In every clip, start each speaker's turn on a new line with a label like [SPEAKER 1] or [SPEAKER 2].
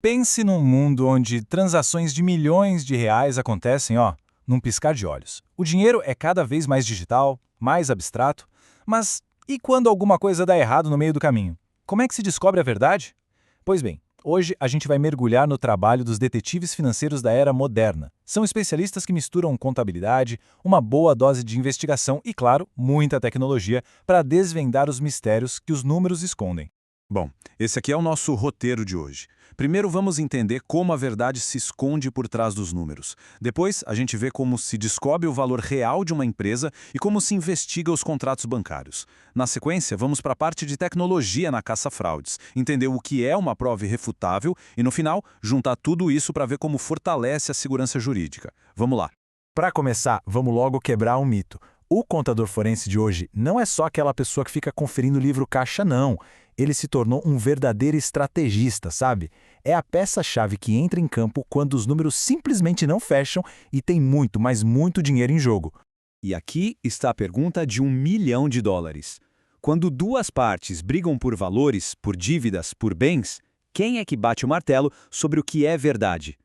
[SPEAKER 1] Pense num mundo onde transações de milhões de reais acontecem, num piscar de olhos. O dinheiro é cada vez mais digital, mais abstrato, mas e quando alguma coisa dá errado no meio do caminho? Como é que se descobre a verdade? Pois bem, hoje a gente vai mergulhar no trabalho dos detetives financeiros da era moderna. São especialistas que misturam contabilidade, uma boa dose de investigação e, claro, muita tecnologia para desvendar os mistérios que os números escondem.
[SPEAKER 2] Bom, esse aqui é o nosso roteiro de hoje. Primeiro vamos entender como a verdade se esconde por trás dos números. Depois, a gente vê como se descobre o valor real de uma empresa e como se investiga os contratos bancários. Na sequência, vamos para a parte de tecnologia na caça-fraudes, entender o que é uma prova irrefutável e, no final, juntar tudo isso para ver como fortalece a segurança jurídica. Vamos lá.
[SPEAKER 1] Para começar, vamos logo quebrar um mito. O contador forense de hoje não é só aquela pessoa que fica conferindo o livro caixa, não. Ele se tornou um verdadeiro estrategista, sabe? É a peça-chave que entra em campo quando os números simplesmente não fecham e tem muito, mas muito dinheiro em jogo.
[SPEAKER 3] E aqui está a pergunta de US$ 1.000.000. Quando duas partes brigam por valores, por dívidas, por bens, quem é que bate o martelo sobre o que é verdade?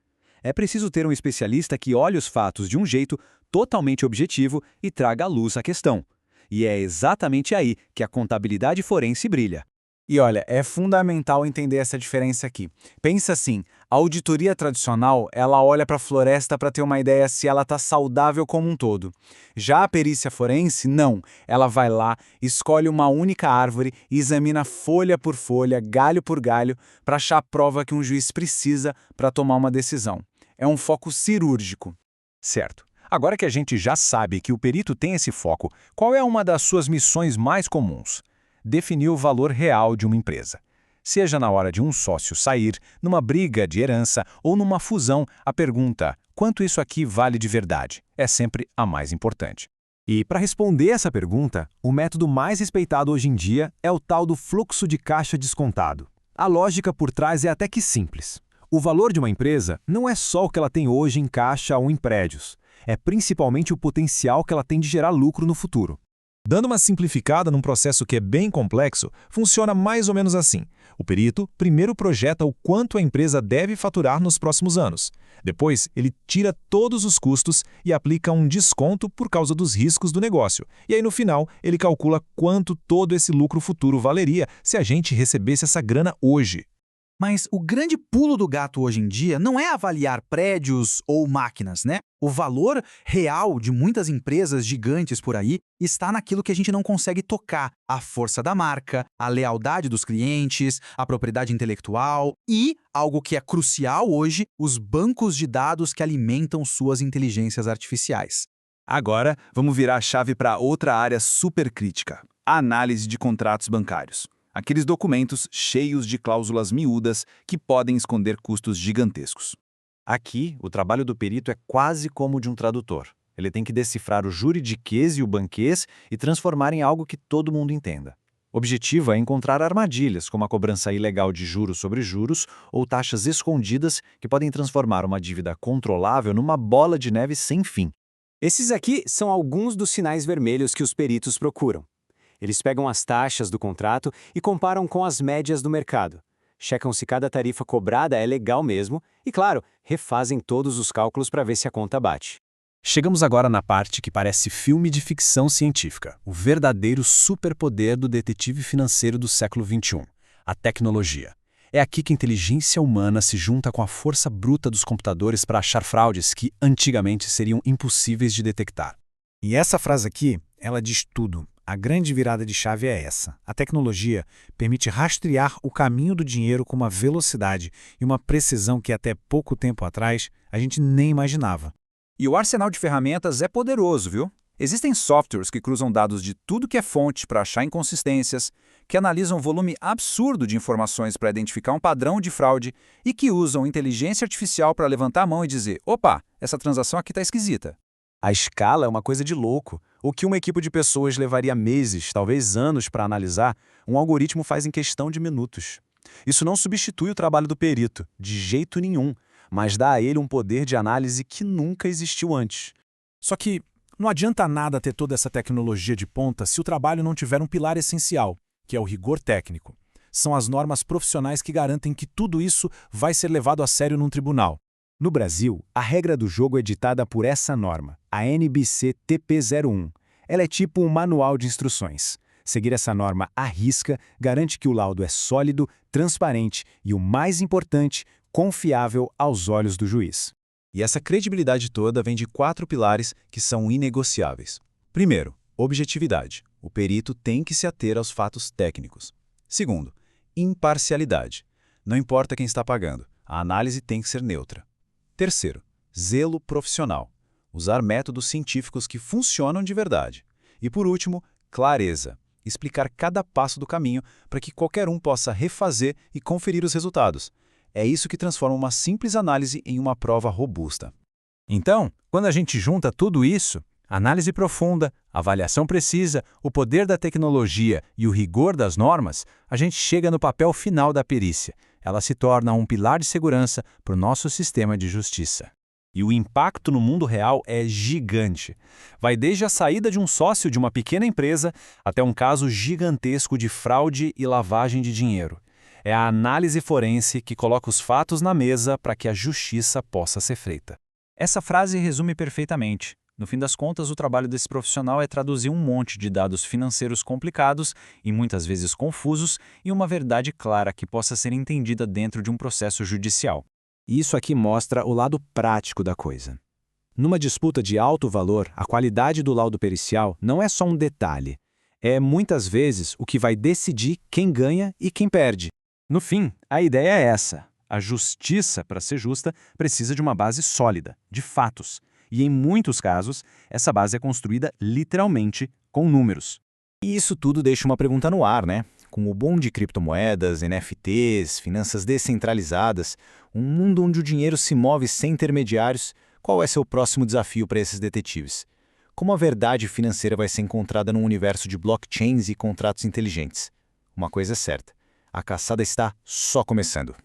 [SPEAKER 3] É preciso ter um especialista que olhe os fatos de um jeito totalmente objetivo e traga à luz a questão. E é exatamente aí que a contabilidade forense brilha.
[SPEAKER 1] E olha, é fundamental entender essa diferença aqui. Pensa assim, a auditoria tradicional, ela olha para a floresta para ter uma ideia se ela está saudável como um todo. Já a perícia forense, não. Ela vai lá, escolhe uma única árvore e examina folha por folha, galho por galho, para achar a prova que um juiz precisa para tomar uma decisão. É um foco cirúrgico.
[SPEAKER 4] Certo. Agora que a gente já sabe que o perito tem esse foco, qual é uma das suas missões mais comuns? Definir o valor real de uma empresa. Seja na hora de um sócio sair, numa briga de herança ou numa fusão, a pergunta "quanto isso aqui vale de verdade?" é sempre a mais importante.
[SPEAKER 5] E para responder essa pergunta, o método mais respeitado hoje em dia é o tal do fluxo de caixa descontado. A lógica por trás é até que simples. O valor de uma empresa não é só o que ela tem hoje em caixa ou em prédios, é principalmente o potencial que ela tem de gerar lucro no futuro.
[SPEAKER 4] Dando uma simplificada num processo que é bem complexo, funciona mais ou menos assim. O perito primeiro projeta o quanto a empresa deve faturar nos próximos anos. Depois, ele tira todos os custos e aplica um desconto por causa dos riscos do negócio. E aí, no final, ele calcula quanto todo esse lucro futuro valeria se a gente recebesse essa grana hoje.
[SPEAKER 6] Mas o grande pulo do gato hoje em dia não é avaliar prédios ou máquinas, né? O valor real de muitas empresas gigantes por aí está naquilo que a gente não consegue tocar. A força da marca, a lealdade dos clientes, a propriedade intelectual e, algo que é crucial hoje, os bancos de dados que alimentam suas inteligências artificiais.
[SPEAKER 3] Agora, vamos virar a chave para outra área super crítica: a análise de contratos bancários. Aqueles documentos cheios de cláusulas miúdas que podem esconder custos gigantescos.
[SPEAKER 5] Aqui, o trabalho do perito é quase como o de um tradutor. Ele tem que decifrar o juridiquês e o banquês e transformar em algo que todo mundo entenda. O objetivo é encontrar armadilhas, como a cobrança ilegal de juros sobre juros ou taxas escondidas que podem transformar uma dívida controlável numa bola de neve sem fim.
[SPEAKER 7] Esses aqui são alguns dos sinais vermelhos que os peritos procuram. Eles pegam as taxas do contrato e comparam com as médias do mercado. Checam se cada tarifa cobrada é legal mesmo e, claro, refazem todos os cálculos para ver se a conta bate.
[SPEAKER 4] Chegamos agora na parte que parece filme de ficção científica, o verdadeiro superpoder do detetive financeiro do século XXI, a tecnologia. É aqui que a inteligência humana se junta com a força bruta dos computadores para achar fraudes que antigamente seriam impossíveis de detectar.
[SPEAKER 8] E essa frase aqui, ela diz tudo. A grande virada de chave é essa. A tecnologia permite rastrear o caminho do dinheiro com uma velocidade e uma precisão que até pouco tempo atrás a gente nem imaginava.
[SPEAKER 9] E o arsenal de ferramentas é poderoso, viu? Existem softwares que cruzam dados de tudo que é fonte para achar inconsistências, que analisam um volume absurdo de informações para identificar um padrão de fraude e que usam inteligência artificial para levantar a mão e dizer: opa, essa transação aqui está esquisita.
[SPEAKER 5] A escala é uma coisa de louco. O que uma equipe de pessoas levaria meses, talvez anos para analisar, um algoritmo faz em questão de minutos. Isso não substitui o trabalho do perito, de jeito nenhum, mas dá a ele um poder de análise que nunca existiu antes.
[SPEAKER 8] Só que não adianta nada ter toda essa tecnologia de ponta se o trabalho não tiver um pilar essencial, que é o rigor técnico. são as normas profissionais que garantem que tudo isso vai ser levado a sério num tribunal. No Brasil, a regra do jogo é ditada por essa norma, a NBC TP01. Ela é tipo um manual de instruções. Seguir essa norma à risca garante que o laudo é sólido, transparente e, o mais importante, confiável aos olhos do juiz.
[SPEAKER 2] E essa credibilidade toda vem de 4 pilares que são inegociáveis. Primeiro, objetividade. O perito tem que se ater aos fatos técnicos. Segundo, imparcialidade. Não importa quem está pagando, a análise tem que ser neutra. Terceiro, zelo profissional. Usar métodos científicos que funcionam de verdade. E por último, clareza. Explicar cada passo do caminho para que qualquer um possa refazer e conferir os resultados. É isso que transforma uma simples análise em uma prova robusta.
[SPEAKER 1] Então, quando a gente junta tudo isso, análise profunda, avaliação precisa, o poder da tecnologia e o rigor das normas, a gente chega no papel final da perícia. Ela se torna um pilar de segurança para o nosso sistema de justiça. E o impacto no mundo real é gigante. Vai desde a saída de um sócio de uma pequena empresa até um caso gigantesco de fraude e lavagem de dinheiro. É a análise forense que coloca os fatos na mesa para que a justiça possa ser feita.
[SPEAKER 3] Essa frase resume perfeitamente. No fim das contas, o trabalho desse profissional é traduzir um monte de dados financeiros complicados e muitas vezes confusos em uma verdade clara que possa ser entendida dentro de um processo judicial.
[SPEAKER 7] Isso aqui mostra o lado prático da coisa. Numa disputa de alto valor, a qualidade do laudo pericial não é só um detalhe. É, muitas vezes, o que vai decidir quem ganha e quem perde.
[SPEAKER 5] No fim, a ideia é essa. A justiça, para ser justa, precisa de uma base sólida, de fatos. E em muitos casos, essa base é construída literalmente com números.
[SPEAKER 7] E isso tudo deixa uma pergunta no ar, né? Com o boom de criptomoedas, NFTs, finanças descentralizadas, um mundo onde o dinheiro se move sem intermediários, qual vai ser o próximo desafio para esses detetives? Como a verdade financeira vai ser encontrada num universo de blockchains e contratos inteligentes? Uma coisa é certa, a caçada está só começando.